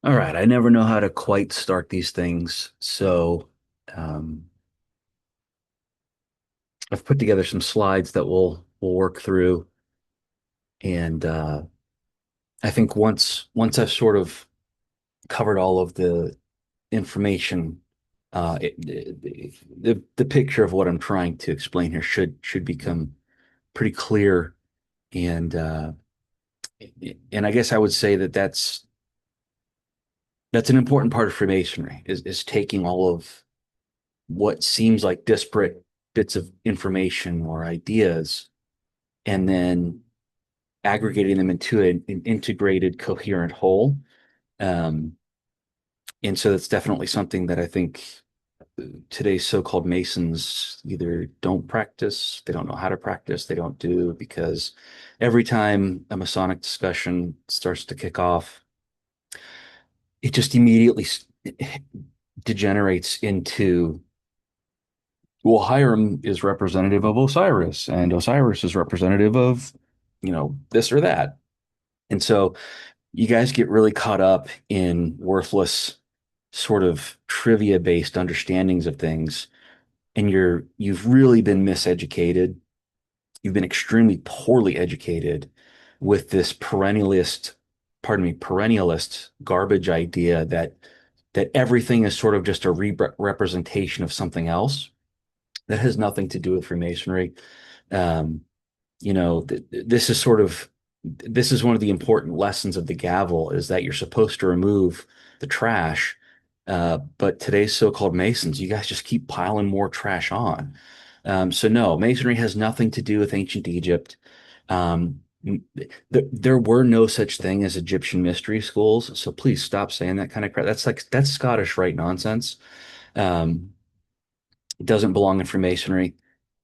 All right, I never know how to quite start these things, so um, I've put together some slides that we'll work through, and I think once I've sort of covered all of the information, the picture of what I'm trying to explain here should become pretty clear, and and I guess I would say that that's an important part of Freemasonry is taking all of what seems like disparate bits of information or ideas and then aggregating them into an integrated, coherent whole. Um, and so that's definitely something that I think today's so-called Masons either don't practice, they don't know how to practice, they don't do because every time a Masonic discussion starts to kick off, it just immediately degenerates into well, Hiram is representative of Osiris, and Osiris is representative of, this or that. And so you guys get really caught up in worthless sort of trivia-based understandings of things, and you've really been miseducated. You've been extremely poorly educated with this perennialist garbage idea that everything is sort of just a representation of something else that has nothing to do with Freemasonry. Um, this is this is one of the important lessons of the gavel is that you're supposed to remove the trash. But today's so-called Masons, you guys just keep piling more trash on. So no, Masonry has nothing to do with ancient Egypt. Um, there were no such thing as Egyptian mystery schools. So please stop saying that kind of crap. That's Scottish Rite nonsense. Um, it doesn't belong in Freemasonry.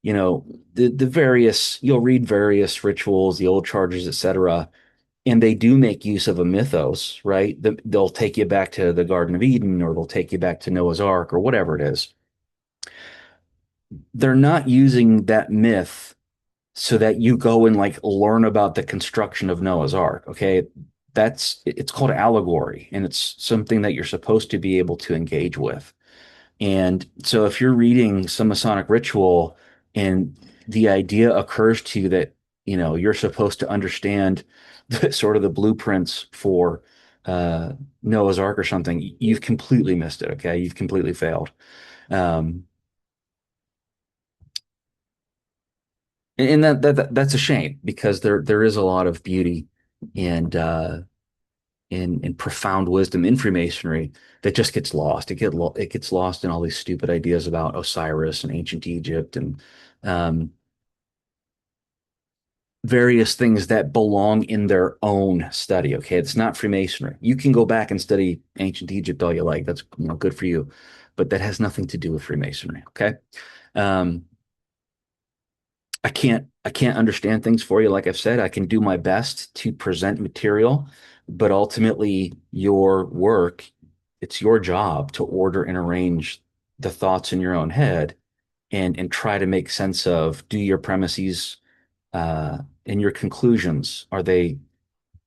The various you'll read various rituals, the old charges, etc., and they do make use of a mythos, right? They'll take you back to the Garden of Eden, or they'll take you back to Noah's Ark, or whatever it is. They're not using that myth so that you go and like learn about the construction of Noah's Ark. Okay, it's called allegory, and it's something that you're supposed to be able to engage with. And so if you're reading some Masonic ritual and the idea occurs to you that, you're supposed to understand sort of the blueprints for uh, Noah's Ark or something, you've completely missed it. Okay. You've completely failed. Um, and that's a shame because there is a lot of beauty and, and profound wisdom in Freemasonry that just gets lost. It gets lost in all these stupid ideas about Osiris and ancient Egypt and um, various things that belong in their own study. Okay, it's not Freemasonry. You can go back and study ancient Egypt all you like. That's good for you, but that has nothing to do with Freemasonry. Okay, um, I can't understand things for you. Like I've said, I can do my best to present material, but ultimately your work, it's your job to order and arrange the thoughts in your own head and try to make sense of do your premises and your conclusions are they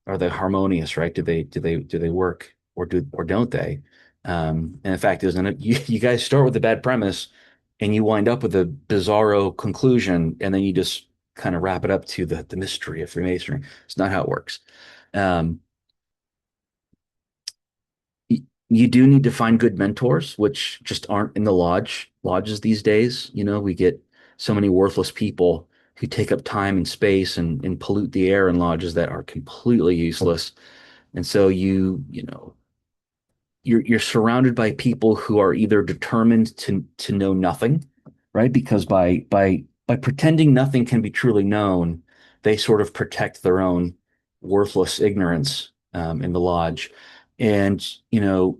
harmonious, right? Do they work or don't they? And the fact is, and you guys start with a bad premise and you wind up with a bizarro conclusion, and then you just kind of wrap it up to the mystery of Freemasonry. It's not how it works. Um, you do need to find good mentors, which just aren't in the lodges these days. We get so many worthless people who take up time and space and pollute the air in lodges that are completely useless. And so you're surrounded by people who are either determined to know nothing, right? Because by pretending nothing can be truly known, they sort of protect their own worthless ignorance in the lodge. And you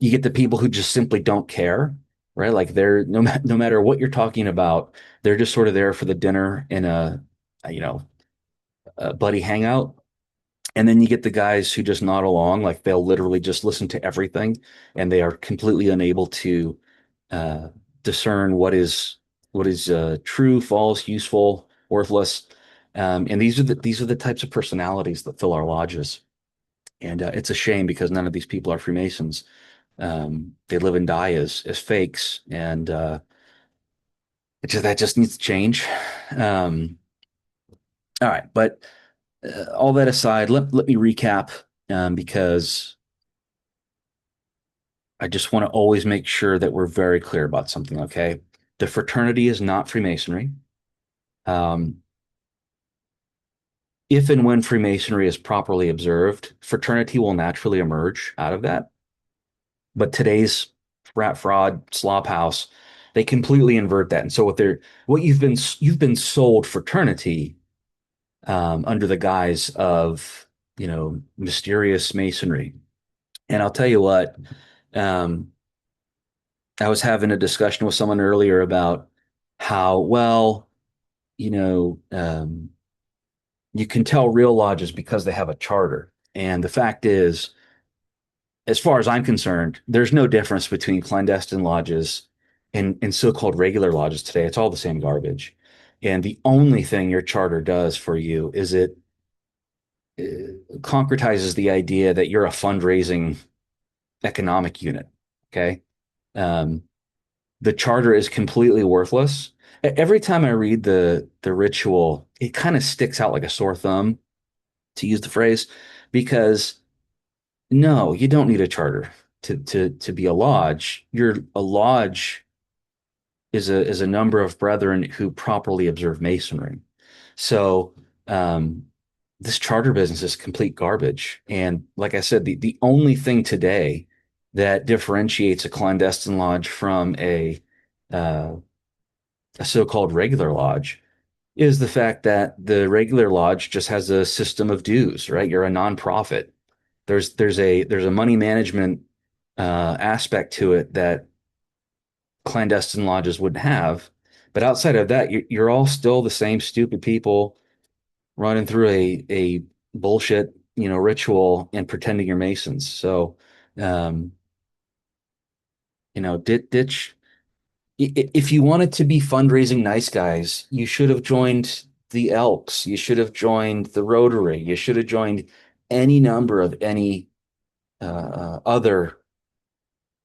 get the people who just simply don't care, right? Like they're no matter what you're talking about, they're just sort of there for the dinner and you know a buddy hangout. And then you get the guys who just nod along, like they'll literally just listen to everything, and they are completely unable to uh, discern what is true, false, useful, worthless. And these are the types of personalities that fill our lodges. And it's a shame because none of these people are Freemasons. They live and die as fakes, and that just needs to change. Um, all right, but all that aside, let me recap because I just want to always make sure that we're very clear about something. Okay, the fraternity is not Freemasonry. Um, if and when Freemasonry is properly observed, fraternity will naturally emerge out of that. But today's rat fraud slop house, they completely invert that. And so what you've been sold fraternity under the guise of mysterious masonry. And I'll tell you what, um, I was having a discussion with someone earlier about how well you know you can tell real lodges because they have a charter. And the fact is, as far as I'm concerned, there's no difference between clandestine lodges and so-called regular lodges today. It's all the same garbage. And the only thing your charter does for you is it concretizes the idea that you're a fundraising economic unit. Okay. Um, the charter is completely worthless. Every time I read the ritual, it kind of sticks out like a sore thumb, to use the phrase, because no, you don't need a charter to be a lodge. You're a lodge is a number of brethren who properly observe masonry. So this charter business is complete garbage. And like I said, the only thing today that differentiates a clandestine lodge from uh, a so-called regular lodge is the fact that the regular lodge just has a system of dues, right? You're a nonprofit. There's a money management aspect to it that clandestine lodges wouldn't have. But outside of that, you're all still the same stupid people running through a bullshit, ritual and pretending you're Masons. So, um, ditch. If you wanted to be fundraising nice guys, you should have joined the Elks. You should have joined the Rotary. You should have joined any number of any other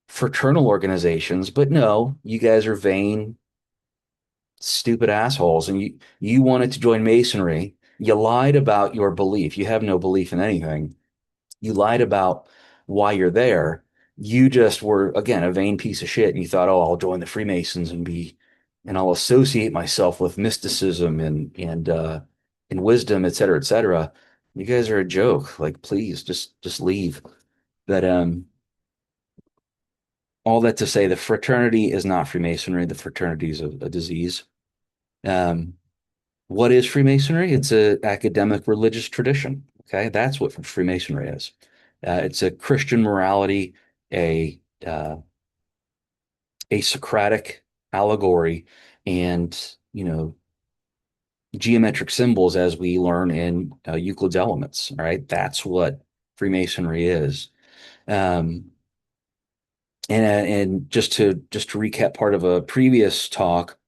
fraternal organizations. But no, you guys are vain, stupid assholes, and you wanted to join Masonry. You lied about your belief. You have no belief in anything. You lied about why you're there. You just were, again, a vain piece of shit, and you thought, oh, I'll join the Freemasons and I'll associate myself with mysticism and wisdom, et cetera, et cetera. You guys are a joke. Like, please, just leave. But all that to say, the fraternity is not Freemasonry. The fraternity is a disease. Um, what is Freemasonry? It's an academic religious tradition. Okay, that's what Freemasonry is. It's a Christian morality, a uh, a Socratic allegory, and geometric symbols as we learn in Euclid's Elements. All right, that's what Freemasonry is. Um, and just to recap part of a previous talk,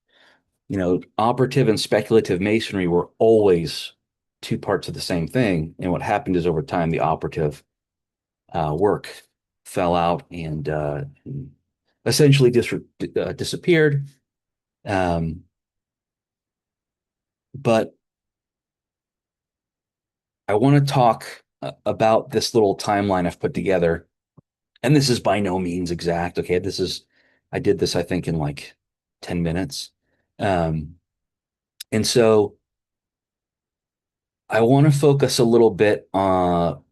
operative and speculative masonry were always two parts of the same thing. And what happened is over time, the operative work fell out and essentially disappeared. Um, but I want to talk about this little timeline I've put together. And this is by no means exact. Okay. I did this, I think, in like 10 minutes. Um, and so I want to focus a little bit on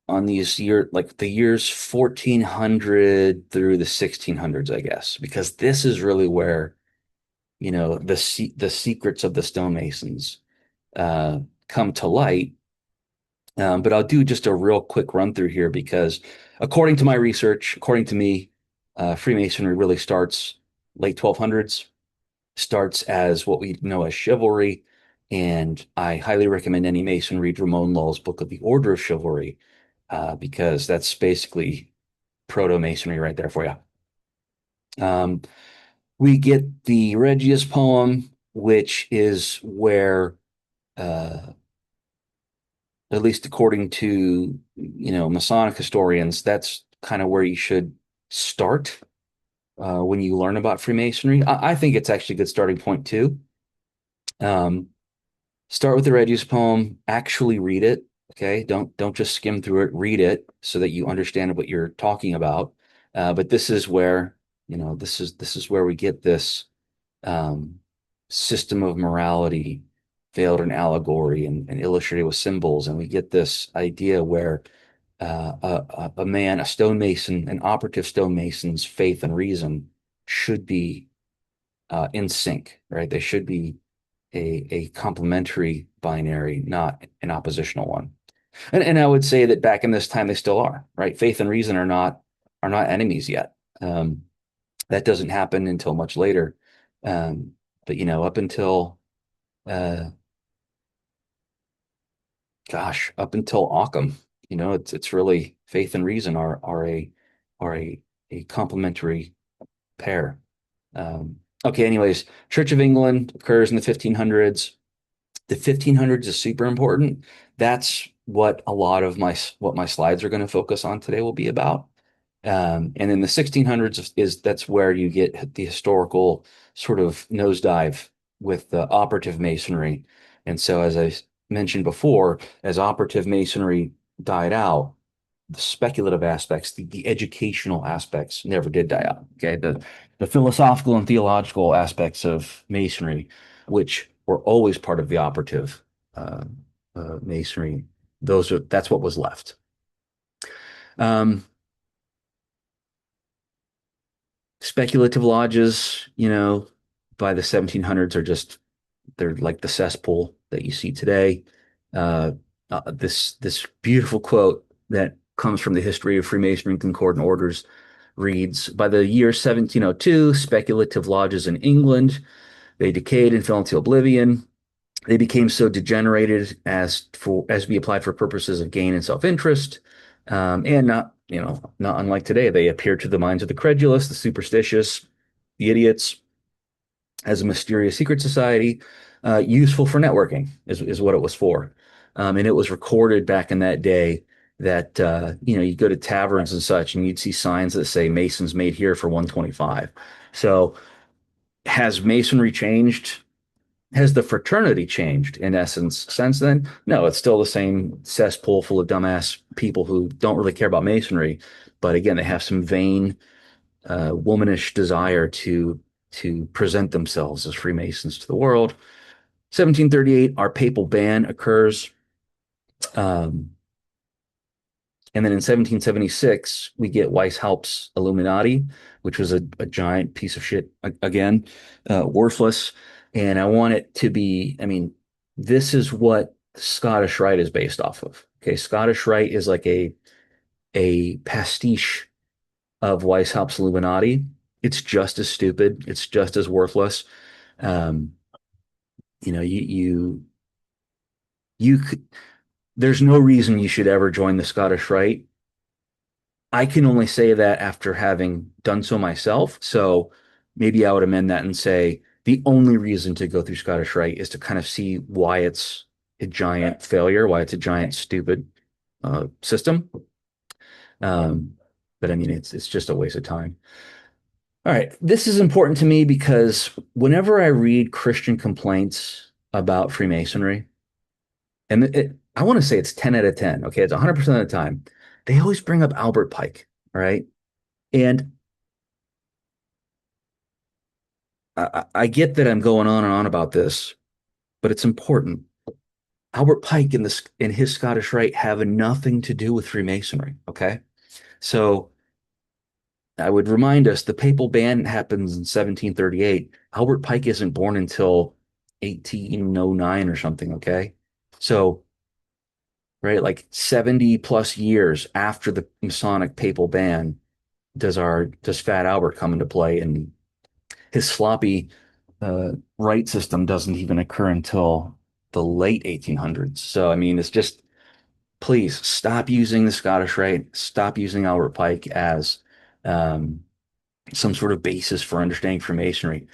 like the years 1400 through the 1600s, I guess, because this is really where, the secrets of the stonemasons uh, come to light. But I'll do just a real quick run through here because according to my research, according to me, Freemasonry really starts late 1200s, starts as what we know as chivalry. And I highly recommend any Mason read Ramon Lull's book of the Order of Chivalry, because that's basically proto-Masonry right there for you. We get the Regius poem, which is where uh, at least according to, Masonic historians, that's kind of where you should start when you learn about Freemasonry. I think it's actually a good starting point too. Um, Start with the Regius poem, actually read it. Okay. Don't just skim through it, read it so that you understand what you're talking about. But this is where, this is where we get this um, system of morality veiled in allegory and illustrated with symbols. And we get this idea where a man, a stonemason, an operative stonemason's faith and reason should be in sync, right? They should be a complementary binary, not an oppositional one. And I would say that back in this time they still are, right? Faith and reason are not enemies yet. That doesn't happen until much later. Um, but up until uh, up until Occam, it's really faith and reason are a complementary pair. Okay, anyways, Church of England occurs in the 1500s. The 1500s is super important. That's what a lot of my slides are going to focus on today will be about. And then the 1600s is that's where you get the historical sort of nosedive with the operative masonry. And so, as I mentioned before, as operative masonry died out, the speculative aspects, the educational aspects never did die out. Okay. The philosophical and theological aspects of masonry, which were always part of the operative uh, masonry, that's what was left. Um, Speculative lodges, by the 1700s they're like the cesspool that you see today. Uh, this beautiful quote that comes from the history of Freemasonry and Concordant orders reads, by the year 1702, speculative lodges in England, they decayed and fell into oblivion. They became so degenerated as to be applied for purposes of gain and self-interest, and not unlike today, they appear to the minds of the credulous, the superstitious, the idiots, as a mysterious secret society, useful for networking is what it was for. And it was recorded back in that day that you go to taverns and such, and you'd see signs that say Masons made here for 125. So has Masonry changed? Has the fraternity changed in essence since then? No, it's still the same cesspool full of dumbass people who don't really care about Masonry. But again, they have some vain, womanish desire to present themselves as Freemasons to the world. 1738, our papal ban occurs. Um, and then in 1776, we get Weishaupt's Illuminati, which was a giant piece of shit, again, worthless. And I want it to be, I mean, this is what Scottish Rite is based off of. Okay, Scottish Rite is like a pastiche of Weishaupt's Illuminati. It's just as stupid. It's just as worthless. Um, you know, you could, there's no reason you should ever join the Scottish Rite. I can only say that after having done so myself. So maybe I would amend that and say the only reason to go through Scottish Rite is to kind of see why it's a giant failure, why it's a giant stupid system. But I mean, it's just a waste of time. All right, this is important to me because whenever I read Christian complaints about Freemasonry, and I want to say it's 10 out of 10. Okay, it's 100% of the time. They always bring up Albert Pike, right? And I get that I'm going on and on about this, but it's important. Albert Pike and this in his Scottish Rite have nothing to do with Freemasonry. Okay, so I would remind us the papal ban happens in 1738. Albert Pike isn't born until 1809 or something. Okay, so right, like 70 plus years after the Masonic papal ban, does Fat Albert come into play, and his sloppy right system doesn't even occur until the late 1800s. So I mean, it's just please stop using the Scottish Rite, stop using Albert Pike as um, some sort of basis for understanding Freemasonry.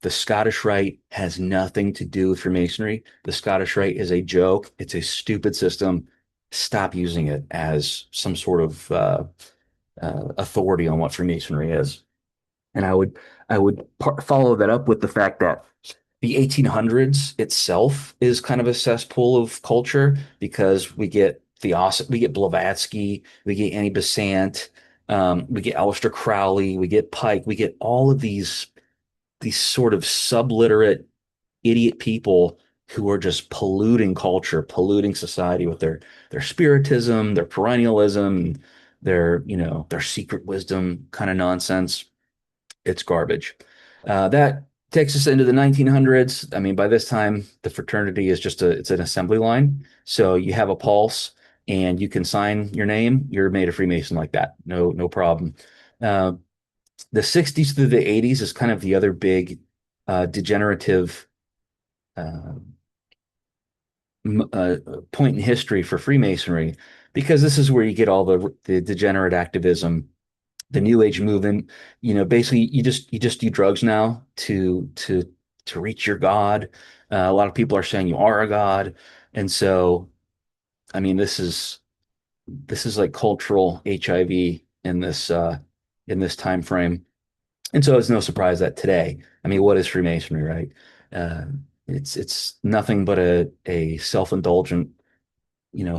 The Scottish Rite has nothing to do with Freemasonry. The Scottish Rite is a joke. It's a stupid system. stop using it as some sort of authority on what Freemasonry is. And I would follow that up with the fact that the 1800s itself is kind of a cesspool of culture because we get Blavatsky, we get Annie Besant, we get Aleister Crowley, we get Pike, we get all of these sort of subliterate idiot people who are just polluting culture, polluting society with their spiritism, their perennialism, their secret wisdom kind of nonsense. It's garbage. That takes us into the 1900s. I mean, by this time, the fraternity is just it's an assembly line. So you have a pulse and you can sign your name. You're made a Freemason like that. No problem. Uh, the 60s through the 80s is kind of the other big degenerative uh, point in history for Freemasonry, because this is where you get all the degenerate activism, the New Age movement. Basically, you just do drugs now to reach your God. A lot of people are saying you are a God, and so I mean, this is like cultural HIV in this time frame. And so it's no surprise that today, I mean, what is Freemasonry, right? Uh, it's nothing but a self-indulgent,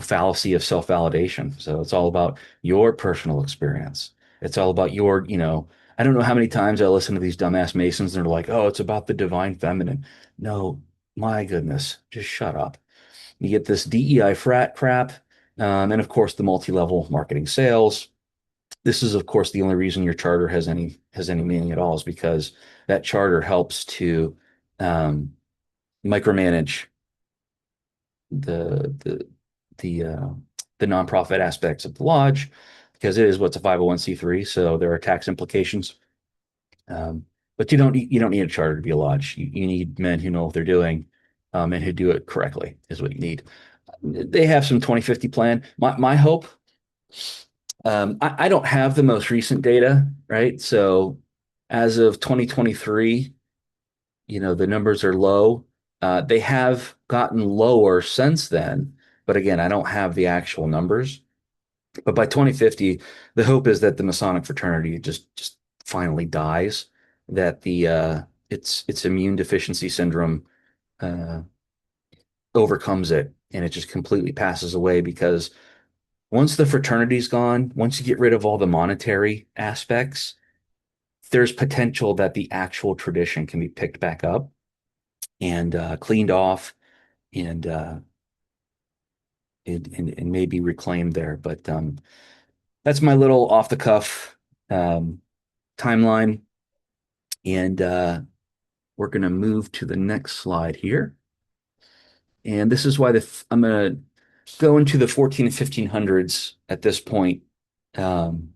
fallacy of self-validation. So it's all about your personal experience. It's all about I don't know how many times I listen to these dumbass Masons and they're like, oh, it's about the divine feminine. No, my goodness, just shut up. You get this DEI frat crap, and of course the multi-level marketing sales. This is, of course, the only reason your charter has any meaning at all is because that charter helps to um, micromanage the the the uh, the nonprofit aspects of the lodge because it is what's a 501(c)(3), so there are tax implications. But you don't need a charter to be a lodge. You need men who know what they're doing, and who do it correctly is what you need. They have some 2050 plan. My hope, I don't have the most recent data, right? So as of 2023, the numbers are low. They have gotten lower since then, but again, I don't have the actual numbers. But by 2050, the hope is that the Masonic fraternity just finally dies, that the its immune deficiency syndrome uh, overcomes it, and it just completely passes away because once the fraternity's gone, once you get rid of all the monetary aspects, there's potential that the actual tradition can be picked back up and cleaned off and, and maybe reclaimed there. But that's my little off the cuff um, timeline. And we're going to move to the next slide here. And this is why I'm going to go into the 14 and 1500s at this point. Um,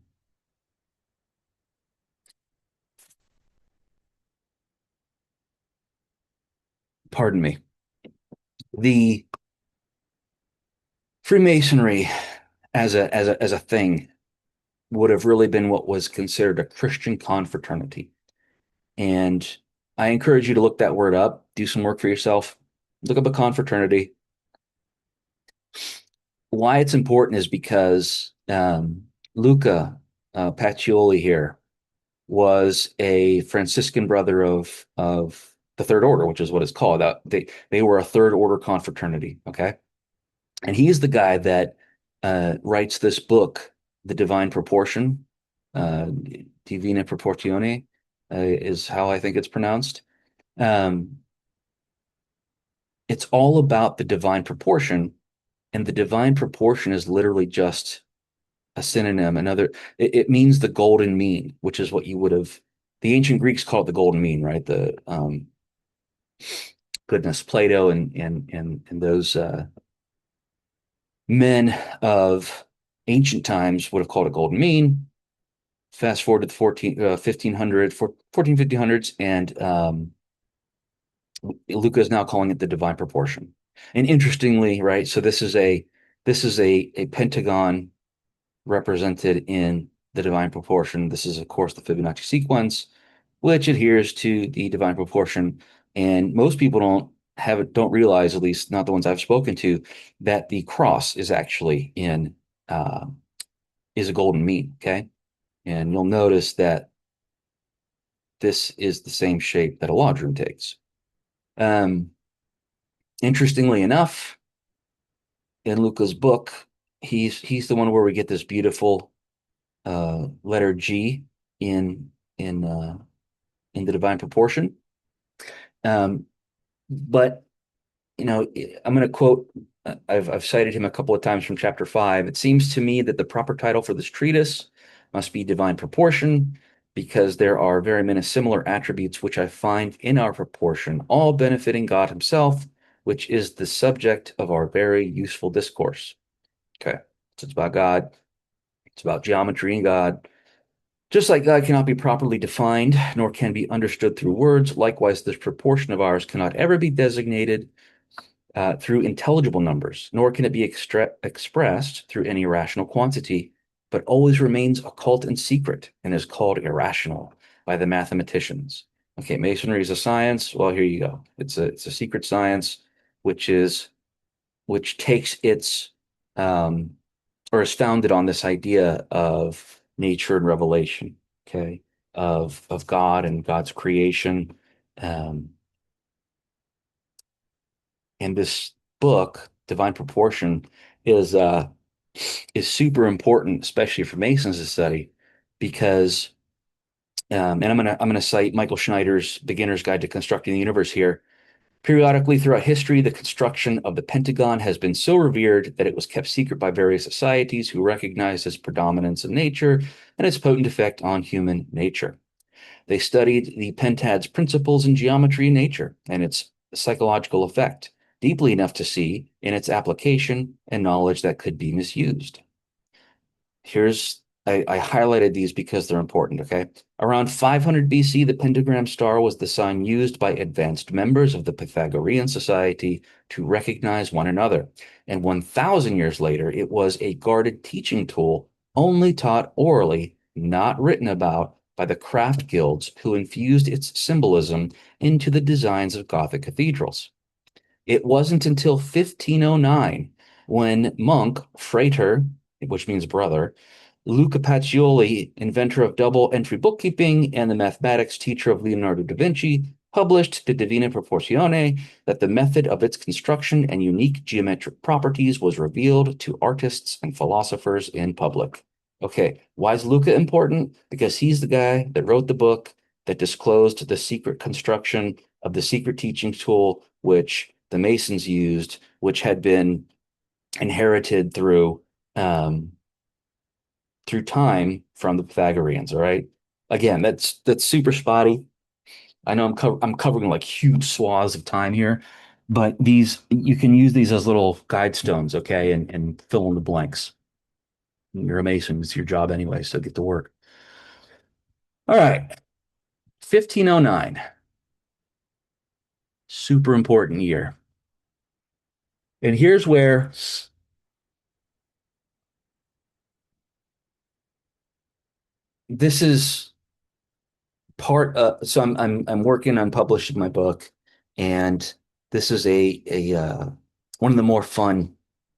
Pardon me. The Freemasonry as a thing would have really been what was considered a Christian confraternity. And I encourage you to look that word up, do some work for yourself, look up a confraternity. Why it's important is because Luca Pacioli here was a Franciscan brother of the Third Order, which is what it's called. They were a Third Order confraternity, okay? And he's the guy that writes this book, The Divine Proportion, uh, Divina Proportione, is how I think it's pronounced. Um, it's all about the divine proportion, and the divine proportion is literally just a synonym. It means the golden mean, which is what you would have. The ancient Greeks called it the golden mean, right? The goodness, Plato and those men of ancient times would have called it golden mean. Fast forward to the 1500s, and Luca is now calling it the divine proportion. And interestingly, right, so this is a pentagon represented in the divine proportion. This is, of course, the Fibonacci sequence, which adheres to the divine proportion. And most people don't. don't realize, at least not the ones I've spoken to, that the cross is actually in uh, is a golden mean. Okay, and you'll notice that this is the same shape that a lodge room takes. Um, Interestingly enough, in Luca's book, he's the one where we get this beautiful letter G in in uh, in the divine proportion. Um, but I'm going to quote. I've cited him a couple of times from chapter 5. It seems to me that the proper title for this treatise must be Divine Proportion, because there are very many similar attributes which I find in our proportion, all benefiting God Himself, which is the subject of our very useful discourse. Okay, so it's about God. It's about geometry and God. Just like God cannot be properly defined, nor can be understood through words, likewise, this proportion of ours cannot ever be designated through intelligible numbers, nor can it be expressed through any rational quantity, but always remains occult and secret and is called irrational by the mathematicians. Okay, masonry is a science. Well, here you go. It's a secret science, which is which takes its um, or is founded on this idea of nature and revelation. Okay, of God and God's creation. Um, and this book, Divine Proportion, is uh, is super important, especially for Masons to study, because and I'm gonna cite Michael Schneider's Beginner's Guide to Constructing the Universe here. Periodically throughout history, the construction of the Pentagon has been so revered that it was kept secret by various societies who recognized its predominance in nature and its potent effect on human nature. They studied the pentad's principles in geometry and nature and its psychological effect deeply enough to see in its application and knowledge that could be misused. Here's I highlighted these because they're important, okay? Around 500 BC, the pentagram star was the sign used by advanced members of the Pythagorean society to recognize one another. And 1,000 years later, it was a guarded teaching tool only taught orally, not written about by the craft guilds who infused its symbolism into the designs of Gothic cathedrals. It wasn't until 1509 when monk Frater, which means brother, Luca Pacioli, inventor of double entry bookkeeping and the mathematics teacher of Leonardo da Vinci, published De Divina Proportione, that the method of its construction and unique geometric properties was revealed to artists and philosophers in public. Okay, why is Luca important? Because he's the guy that wrote the book that disclosed the secret construction of the secret teaching tool, which the Masons used, which had been inherited um, through time from the Pythagoreans. All right. Again, that's super spotty. I know I'm covering like huge swaths of time here, but these you can use these as little guide stones, okay, and fill in the blanks. You're a Mason, it's your job anyway, so get to work. All right, 1509, super important year. And here's where this is part so I'm working on publishing my book, and this is a one of the more fun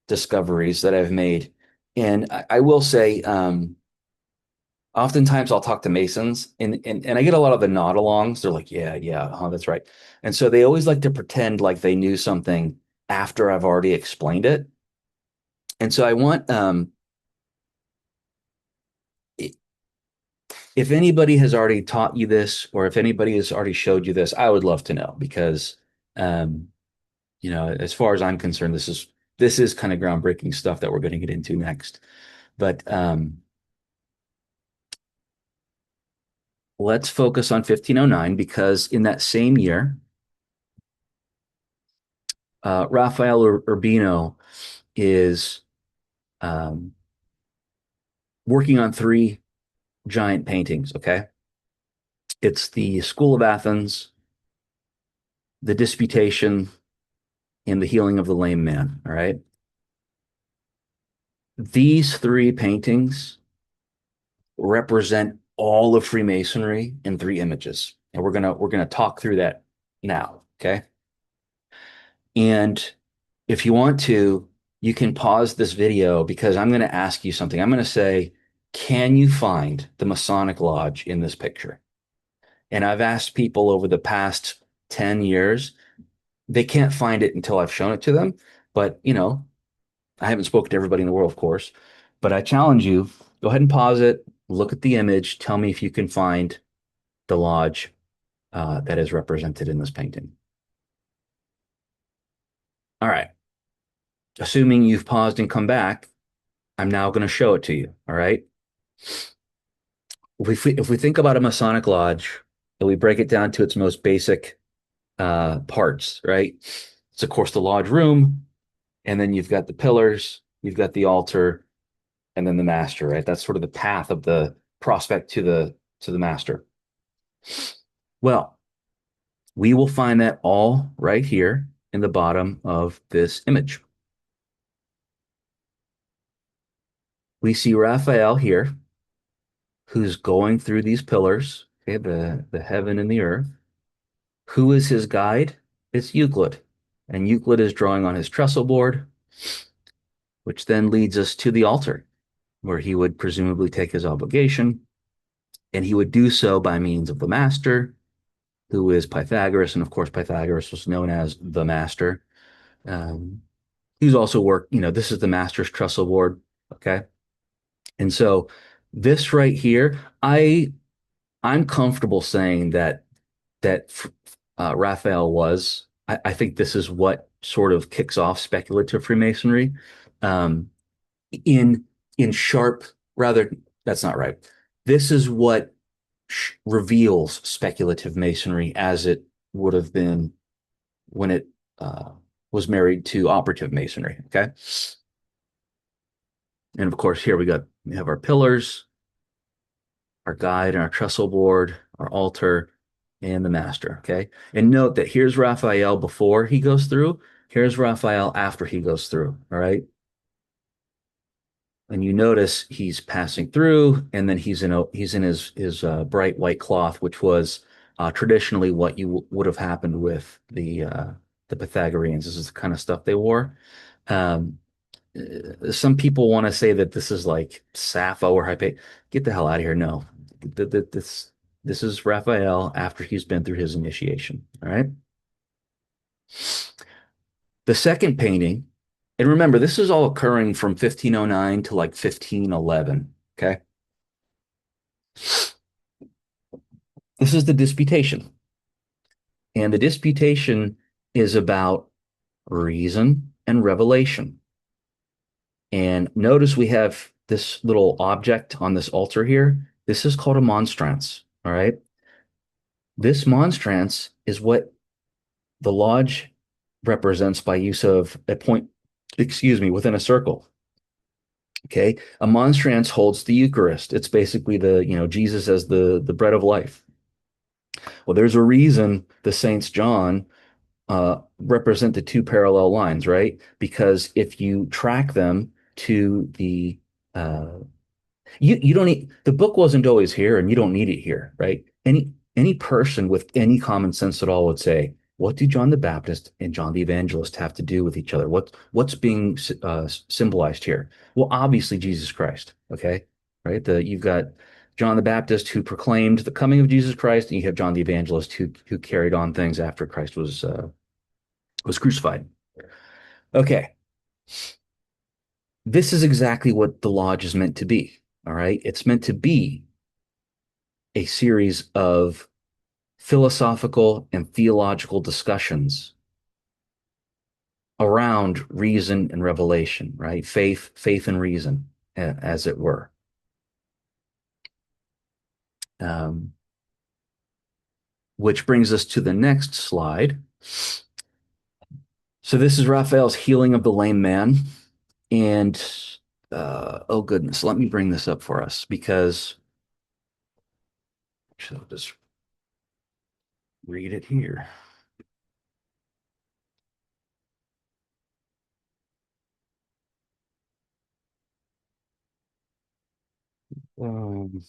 discoveries that I've made. And I will say, oftentimes I'll talk to Masons, and I get a lot of the nod alongs. They're like, yeah, yeah, that's right. And so they always like to pretend like they knew something after I've already explained it. And so I want if anybody has already taught you this, or if anybody has already showed you this, I would love to know, because um, as far as I'm concerned, this is kind of groundbreaking stuff that we're going to get into next. But let's focus on 1509, because in that same year, Raphael Urbino is um, working on three giant paintings. Okay, it's the School of Athens, the Disputation, and the Healing of the Lame Man. All right, these three paintings represent all of Freemasonry in three images. And we're gonna talk through that now. Okay. And if you want to, you can pause this video because I'm going to ask you something. I'm going to say, can you find the Masonic Lodge in this picture? And I've asked people over the past 10 years, they can't find it until I've shown it to them. But, I haven't spoken to everybody in the world, of course, but I challenge you, go ahead and pause it, look at the image, tell me if you can find the lodge that is represented in this painting. All right. Assuming you've paused and come back, I'm now going to show it to you. All right. If we think about a Masonic lodge and we break it down to its most basic parts, right? It's of course the lodge room, and then you've got the pillars, you've got the altar, and then the master, right? That's sort of the path of the prospect to the master. Well, we will find that all right here in the bottom of this image. We see Raphael here, who's going through these pillars, okay, the heaven and the earth. Who is his guide? It's Euclid. And Euclid is drawing on his trestle board, which then leads us to the altar, where he would presumably take his obligation. And he would do so by means of the master, who is Pythagoras. And of course, Pythagoras was known as the master. Um, who's also worked, this is the master's trestle board. Okay. And so this right here, I'm comfortable saying that Raphael was. I think this is what sort of kicks off speculative Freemasonry. Um, in in sharp, rather, that's not right. This is what reveals speculative Masonry as it would have been when it was married to operative Masonry. Okay, and of course here we have our pillars, our guide, and our trestle board, our altar, and the master. Okay. And note that here's Raphael before he goes through. Here's Raphael after he goes through. All right. And you notice he's passing through, and then he's in his bright white cloth, which was traditionally what would have happened with the Pythagoreans. This is the kind of stuff they wore. Um, some people want to say that this is like Sappho or Hypatia. Get the hell out of here. No, this is Raphael after he's been through his initiation. All right. The second painting, and remember, this is all occurring from 1509 to like 1511. Okay. This is the disputation. And the disputation is about reason and revelation. And notice we have this little object on this altar here. This is called a monstrance. All right. This monstrance is what the lodge represents by use of a point, within a circle. Okay. A monstrance holds the Eucharist. It's basically Jesus as the bread of life. Well, there's a reason the Saints John represent the two parallel lines, right? Because if you track them to uh, you don't need the book wasn't always here, and you don't need it here, right? Any person with any common sense at all would say, what do John the Baptist and John the Evangelist have to do with each other? What's being symbolized here? Well, obviously Jesus Christ, okay, right? You've got John the Baptist who proclaimed the coming of Jesus Christ, and you have John the Evangelist who carried on things after Christ was crucified. Okay, this is exactly what the lodge is meant to be. All right, it's meant to be a series of philosophical and theological discussions around reason and revelation, right? Faith and reason, as it were. Um, which brings us to the next slide. So this is Raphael's healing of the lame man. And oh goodness, let me bring this up for us because actually I'll just read it here. Um,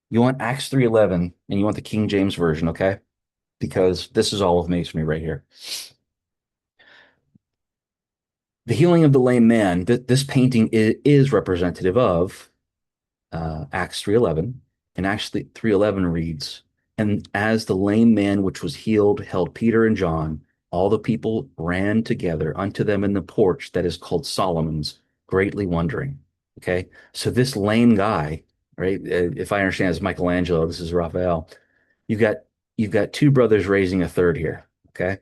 you want Acts 3:11 and you want the King James version, okay? Because this is all of Masonry right here. The healing of the lame man. This painting is representative of Acts 3:11, and actually 3:11 reads, "And as the lame man which was healed held Peter and John, all the people ran together unto them in the porch that is called Solomon's, greatly wondering." Okay, so this lame guy, right? If I understand, it's Michelangelo. This is Raphael. You've got you've got two brothers raising a third here. Okay,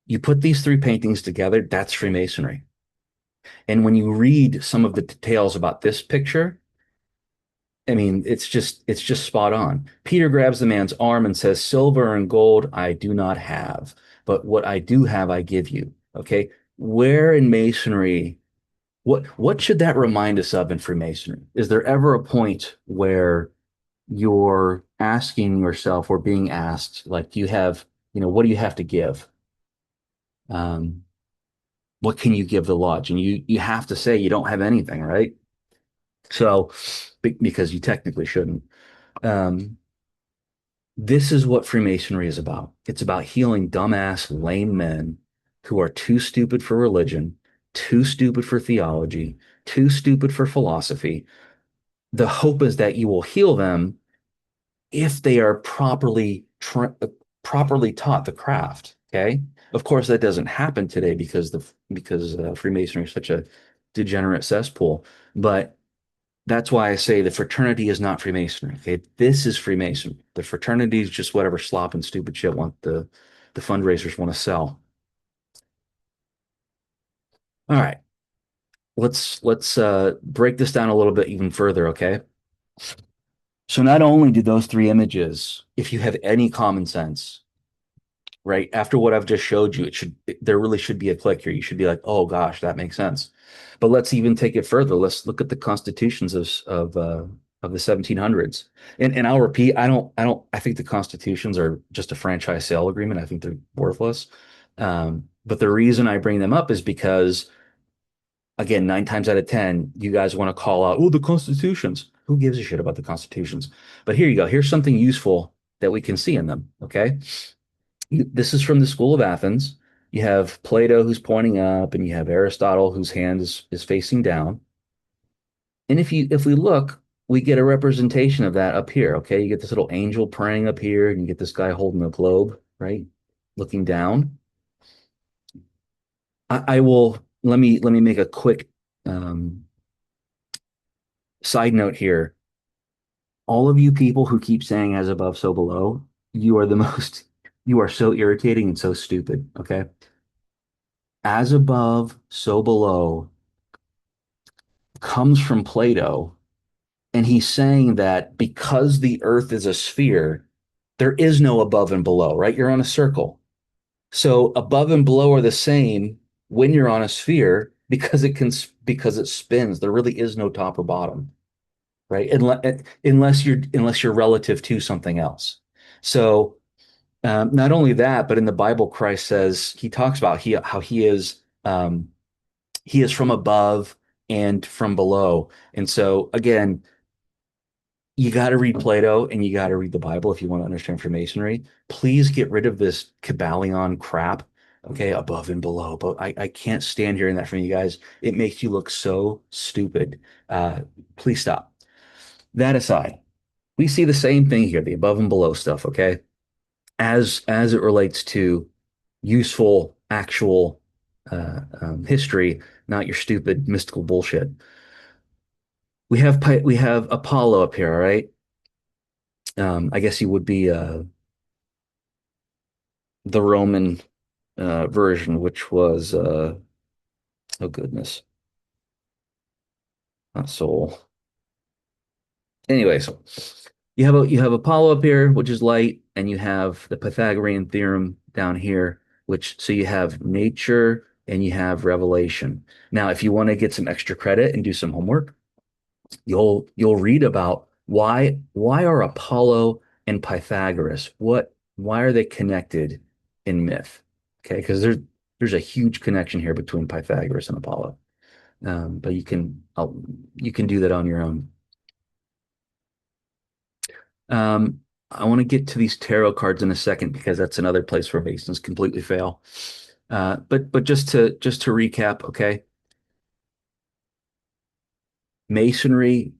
you put these three paintings together, that's Freemasonry. And when you read some of the details about this picture, I mean, it's just spot on. Peter grabs the man's arm and says, "Silver and gold I do not have, but what I do have I give you." Okay? Where in Masonry, what should that remind us of in Freemasonry? Is there ever a point where you're asking yourself or being asked, like, do you have, what do you have to give? Um, what can you give the lodge? And you have to say you don't have anything, right? So, because you technically shouldn't. Um, This is what Freemasonry is about. It's about healing dumbass, lame men who are too stupid for religion, too stupid for theology, too stupid for philosophy. The hope is that you will heal them if they are properly taught the craft. Okay. Of course, that doesn't happen today because Freemasonry is such a degenerate cesspool. But that's why I say the fraternity is not Freemasonry. Okay, this is Freemasonry. The fraternity is just whatever slop and stupid shit want the fundraisers want to sell. All right, let's break this down a little bit even further. Okay, so not only do those three images, if you have any common sense, right, after what I've just showed you, there really should be a click here. You should be like, oh gosh, that makes sense. But let's even take it further. Let's look at the constitutions of the 1700s. And I'll repeat, I think the constitutions are just a franchise sale agreement. I think they're worthless. But the reason I bring them up is because, again, 9 times out of 10, you guys want to call out, oh, the constitutions. Who gives a shit about the constitutions? But here you go. Here's something useful that we can see in them. Okay. This is from the School of Athens. You have Plato who's pointing up, and you have Aristotle whose hand is facing down. And if we look, we get a representation of that up here. Okay, you get this little angel praying up here, and you get this guy holding a globe, right, looking down. I will let me make a quick um, side note here. All of you people who keep saying "as above, so below," you are the most. You are so irritating and so stupid. Okay, as above, so below comes from Plato, and he's saying that because the earth is a sphere, there is no above and below, right? You're on a circle. So above and below are the same when you're on a sphere because it spins. There really is no top or bottom, right? Unless you're relative to something else. So not only that, but in the Bible, Christ says he talks about how he is from above and from below. And so again, you got to read Plato and you got to read the Bible if you want to understand Freemasonry. Please get rid of this Kabbalion crap. Okay, above and below. But I can't stand hearing that from you guys. It makes you look so stupid. Please stop. That aside, we see the same thing here, the above and below stuff, okay? As it relates to useful, actual history, not your stupid mystical bullshit. We have Apollo up here, all right? I guess he would be the Roman version, which was oh goodness, not Sol. Anyways, you have Apollo up here, which is light, and you have the Pythagorean theorem down here, which so you have nature and you have revelation. Now, if you want to get some extra credit and do some homework, you'll read about why are Apollo and Pythagoras, why are they connected in myth? Okay, because there's a huge connection here between Pythagoras and Apollo. But you can do that on your own. I want to get to these tarot cards in a second because that's another place where Masons completely fail. But just to recap, okay, Masonry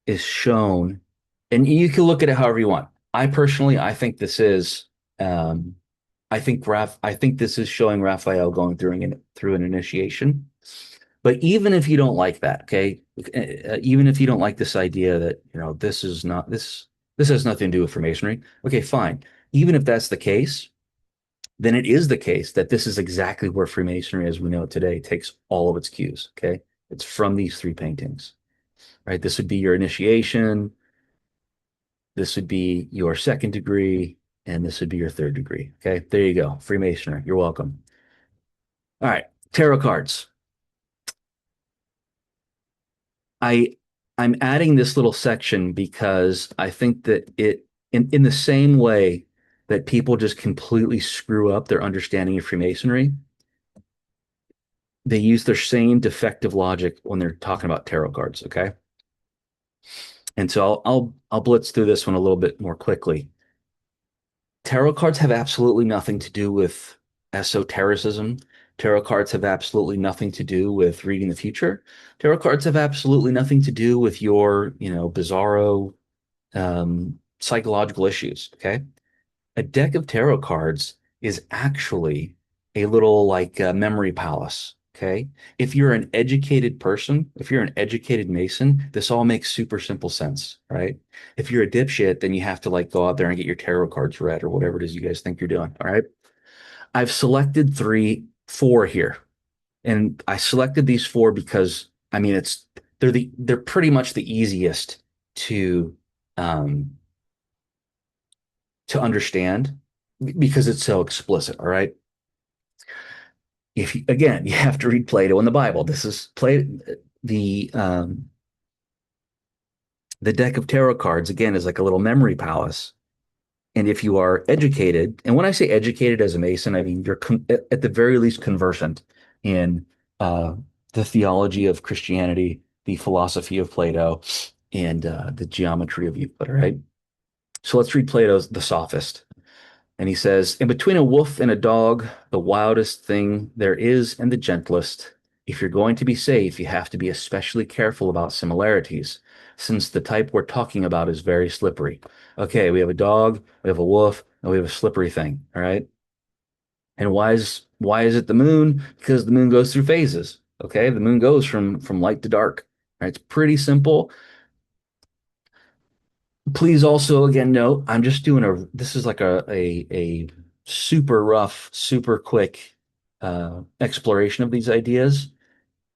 is shown, and you can look at it however you want. I personally, I think this is, um, I think this is showing Raphael going through an initiation. But even if you don't like that, okay, even if you don't like this idea that, this is not this has nothing to do with Freemasonry, okay, fine. Even if that's the case, then it is the case that this is exactly where Freemasonry, as we know it today, takes all of its cues. Okay, it's from these three paintings, right? This would be your initiation, this would be your second degree, and this would be your third degree. Okay, there you go, Freemasonry. You're welcome. All right, tarot cards. I I'm adding this little section because I think that in the same way that people just completely screw up their understanding of Freemasonry, they use their same defective logic when they're talking about tarot cards, okay? And so I'll blitz through this one a little bit more quickly. Tarot cards have absolutely nothing to do with esotericism. Tarot cards have absolutely nothing to do with reading the future. Tarot cards have absolutely nothing to do with your, bizarro psychological issues. Okay. A deck of tarot cards is actually a little like a memory palace. Okay. If you're an educated person, if you're an educated Mason, this all makes super simple sense, right? If you're a dipshit, then you have to like go out there and get your tarot cards read or whatever it is you guys think you're doing. All right. I've selected four here. And I selected these four because I mean they're pretty much the easiest to um to understand because it's so explicit. All right. If you, again, you have to read Plato and the Bible. This is the um, the deck of tarot cards again is like a little memory palace. And if you are educated, and when I say educated as a Mason, I mean you're at the very least conversant in uh, the theology of Christianity, the philosophy of Plato, and the geometry of Euclid. All right. So let's read Plato's The Sophist. And he says, in between a wolf and a dog, the wildest thing there is and the gentlest. If you're going to be safe, you have to be especially careful about similarities, since the type we're talking about is very slippery. Okay, we have a dog, we have a wolf, and we have a slippery thing. All right. And why is it the moon? Because the moon goes through phases. Okay, the moon goes from light to dark. All right, it's pretty simple. Please also again note, I'm just doing this is like a super rough, super quick exploration of these ideas.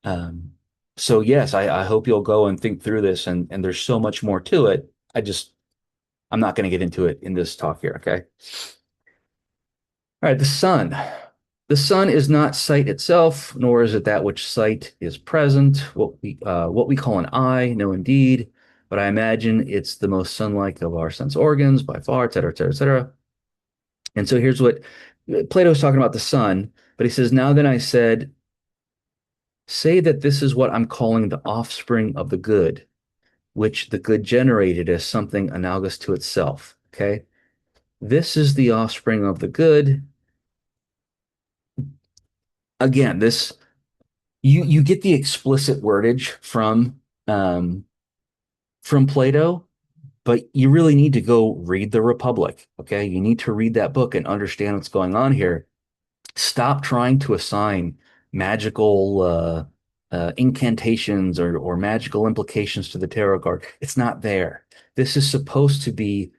Um, so yes, I hope you'll go and think through this and there's so much more to it. I'm not going to get into it in this talk here, okay? All right, the sun. The sun is not sight itself, nor is it that which sight is present, what we call an eye, no indeed, but I imagine it's the most sunlike of our sense organs by far, et cetera, et cetera, et cetera. And so here's what Plato's talking about the sun, but he says, now then I said, say that this is what I'm calling the offspring of the good, which the good generated as something analogous to itself. Okay. This is the offspring of the good. Again, this you get the explicit wordage um, from Plato, but you really need to go read the Republic. Okay. You need to read that book and understand what's going on here. Stop trying to assign magical incantations or magical implications to the tarot card. It's not there. This is supposed to be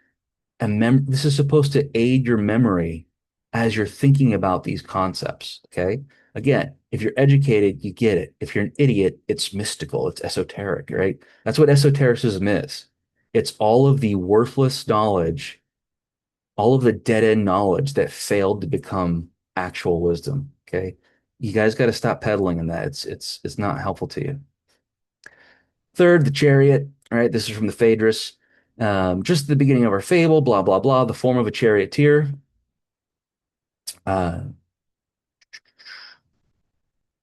this is supposed to aid your memory as you're thinking about these concepts. Okay. Again, if you're educated, you get it. If you're an idiot, it's mystical, it's esoteric, right? That's what esotericism is. It's all of the worthless knowledge, all of the dead end knowledge that failed to become actual wisdom. Okay. You guys got to stop peddling in that. It's not helpful to you. Third, the chariot. All right. This is from the Phaedrus. Just the beginning of our fable, blah, blah, blah, the form of a charioteer. Uh,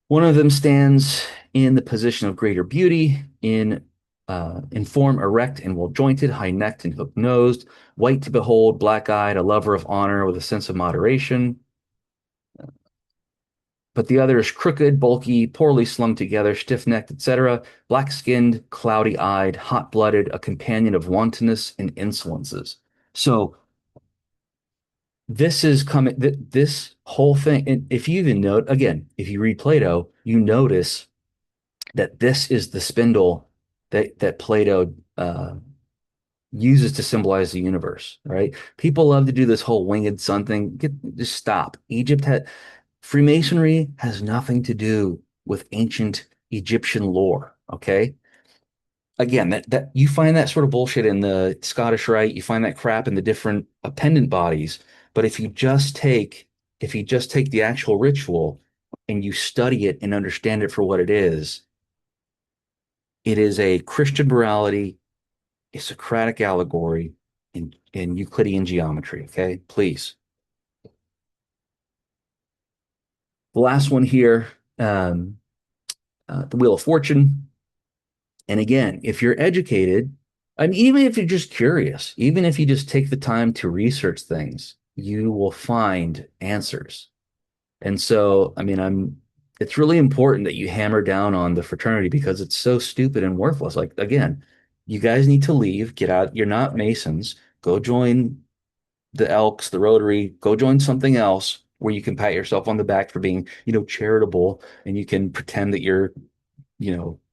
One of them stands in the position of greater beauty, in form erect and well jointed, high necked and hook nosed, white to behold, black eyed, a lover of honor with a sense of moderation. but the other is crooked, bulky, poorly slung together, stiff-necked, etc., black-skinned, cloudy-eyed, hot-blooded, a companion of wantonness and insolences. So this is coming, this whole thing, and if you even note, again, if you read Plato, you notice that this is the spindle that Plato uses to symbolize the universe, right? People love to do this whole winged sun thing. Just stop. Freemasonry has nothing to do with ancient Egyptian lore, okay? Again, that you find that sort of bullshit in the Scottish Rite, you find that crap in the different appendant bodies, but if you just take the actual ritual and you study it and understand it for what it is a Christian morality, a Socratic allegory in Euclidean geometry, okay? Please. The last one here, the Wheel of Fortune. And again, if you're educated, and even if you're just curious, even if you just take the time to research things, you will find answers. And so, I mean, it's really important that you hammer down on the fraternity because it's so stupid and worthless. Like, again, you guys need to leave, get out. You're not Masons. Go join the Elks, the Rotary, go join something else where you can pat yourself on the back for being, charitable and you can pretend that you're,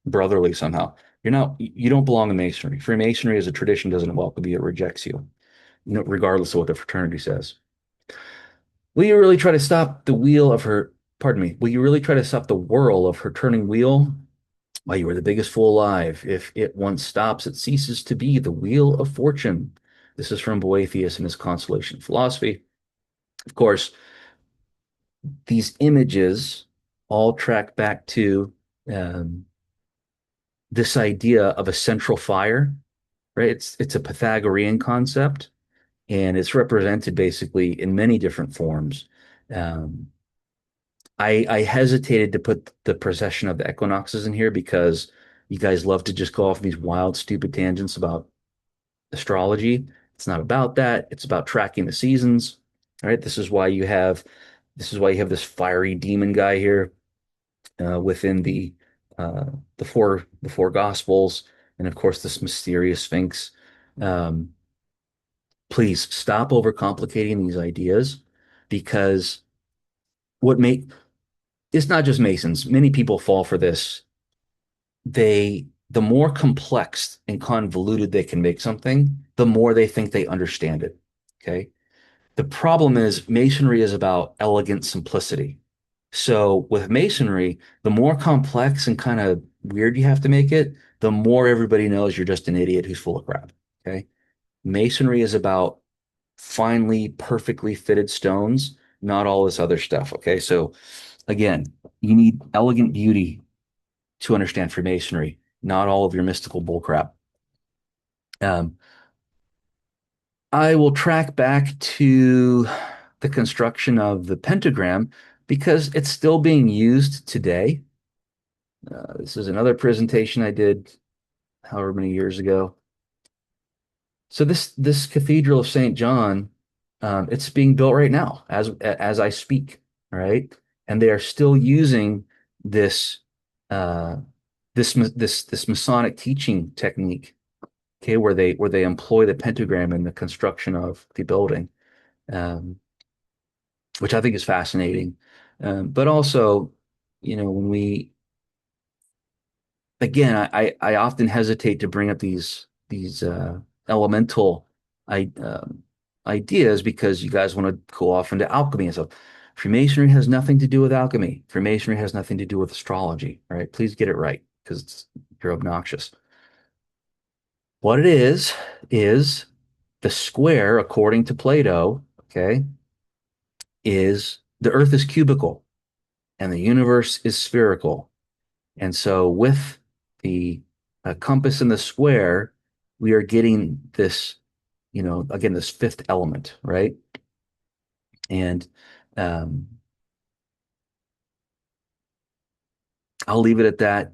brotherly somehow. You don't belong in Masonry. Freemasonry as a tradition doesn't welcome you, it rejects you, regardless of what the fraternity says. Will you really try to stop the wheel of her, pardon me, will you really try to stop the whirl of her turning wheel? Why, you are the biggest fool alive. If it once stops, it ceases to be the wheel of fortune. This is from Boethius in his Consolation Philosophy. Of course, these images all track back to um, this idea of a central fire, right? It's a Pythagorean concept, and it's represented basically in many different forms. Um, I hesitated to put the precession of the equinoxes in here because you guys love to just go off these wild, stupid tangents about astrology. It's not about that. It's about tracking the seasons. All right. This is why you have this fiery demon guy here within uh, the four gospels, and of course this mysterious Sphinx. Um, please stop overcomplicating these ideas because what make it's not just Masons. Many people fall for this. The more complex and convoluted they can make something, the more they think they understand it. Okay. The problem is Masonry is about elegant simplicity. So with Masonry, the more complex and kind of weird you have to make it, the more everybody knows you're just an idiot who's full of crap. Okay. Masonry is about finely, perfectly fitted stones, not all this other stuff. Okay. So again, you need elegant beauty to understand Freemasonry, not all of your mystical bullcrap. Um, I will track back to the construction of the pentagram because it's still being used today. This is another presentation I did however many years ago. So this Cathedral of St. John, it's being built right now as I speak, right? And they are still using this uh, this Masonic teaching technique, okay, where they employ the pentagram in the construction of the building, um, which I think is fascinating. But also, when we again, I often hesitate to bring up these elemental I ideas because you guys want to go off into alchemy and stuff. Freemasonry has nothing to do with alchemy. Freemasonry has nothing to do with astrology, right? Please get it right because you're obnoxious. What it is the square, according to Plato, okay, is the Earth is cubical and the universe is spherical. And so with the compass and the square, we are getting this, again, this fifth element, right? And um, I'll leave it at that.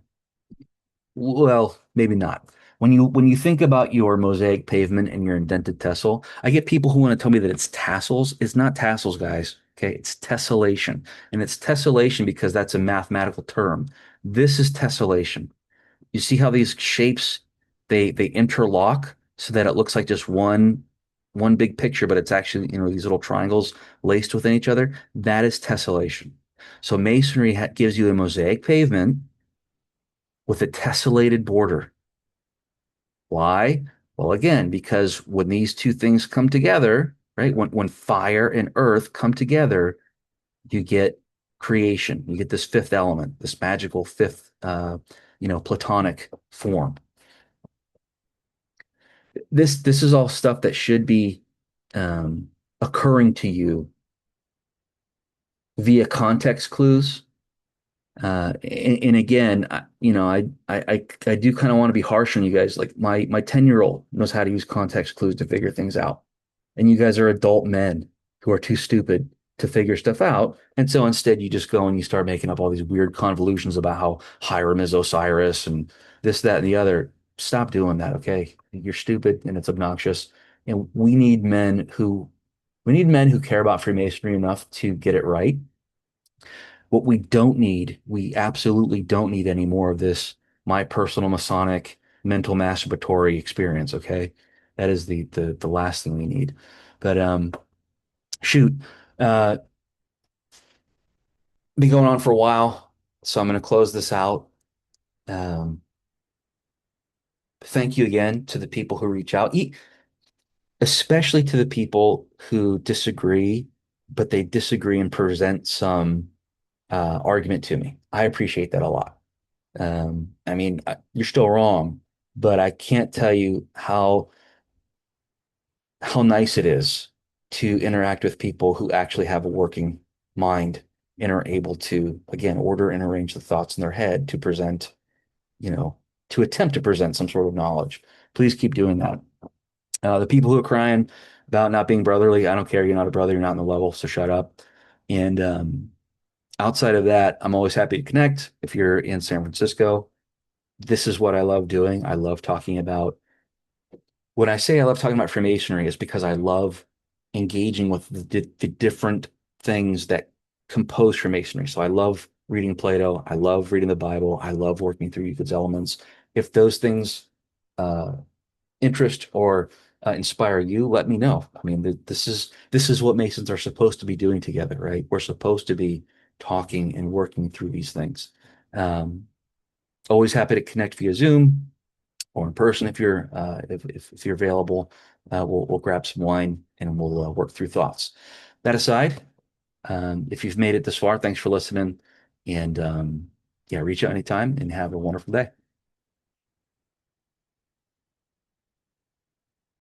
Well, maybe not. When you think about your mosaic pavement and your indented tessel, I get people who want to tell me that it's tassels. It's not tassels, guys. Okay, it's tessellation. And it's tessellation because that's a mathematical term. This is tessellation. You see how these shapes they interlock so that it looks like just one big picture, but it's actually, these little triangles laced within each other. That is tessellation. So masonry gives you a mosaic pavement with a tessellated border. Why? Well, again, because when these two things come together, right? When fire and earth come together, you get creation. You get this fifth element, this magical fifth, Platonic form. This is all stuff that should be occurring to you via context clues. And again, I do kind of want to be harsh on you guys. Like my 10-year-old knows how to use context clues to figure things out. And you guys are adult men who are too stupid to figure stuff out. And so instead you just go and you start making up all these weird convolutions about how Hiram is Osiris and this, that, and the other. Stop doing that, okay? You're stupid and it's obnoxious. And we need men who care about Freemasonry enough to get it right. What we absolutely don't need any more of this my personal Masonic mental masturbatory experience, okay? That is the last thing we need. But shoot, uh been going on for a while, so I'm gonna close this out. Um Thank you again to the people who reach out, especially to the people who disagree, but they disagree and present some argument to me. I appreciate that a lot. I mean, you're still wrong, but I can't tell you how nice it is to interact with people who actually have a working mind and are able to, again, order and arrange the thoughts in their head to present, you know, to attempt to present some sort of knowledge. Please keep doing that. The people who are crying about not being brotherly, I don't care. You're not a brother. You're not on the level, so shut up. And outside of that, I'm always happy to connect. If you're in San Francisco, this is what I love doing. I love talking about when I say I love talking about Freemasonry, is because I love engaging with the different things that compose Freemasonry. So I love reading Plato. I love reading the Bible. I love working through Euclid's Elements. If those things uh, interest or inspire you, let me know. I mean, this is what Masons are supposed to be doing together, right? We're supposed to be talking and working through these things. Um, Always happy to connect via Zoom or in person if you're available. We'll grab some wine and we'll work through thoughts. That aside, if you've made it this far, thanks for listening. And yeah, reach out anytime and have a wonderful day.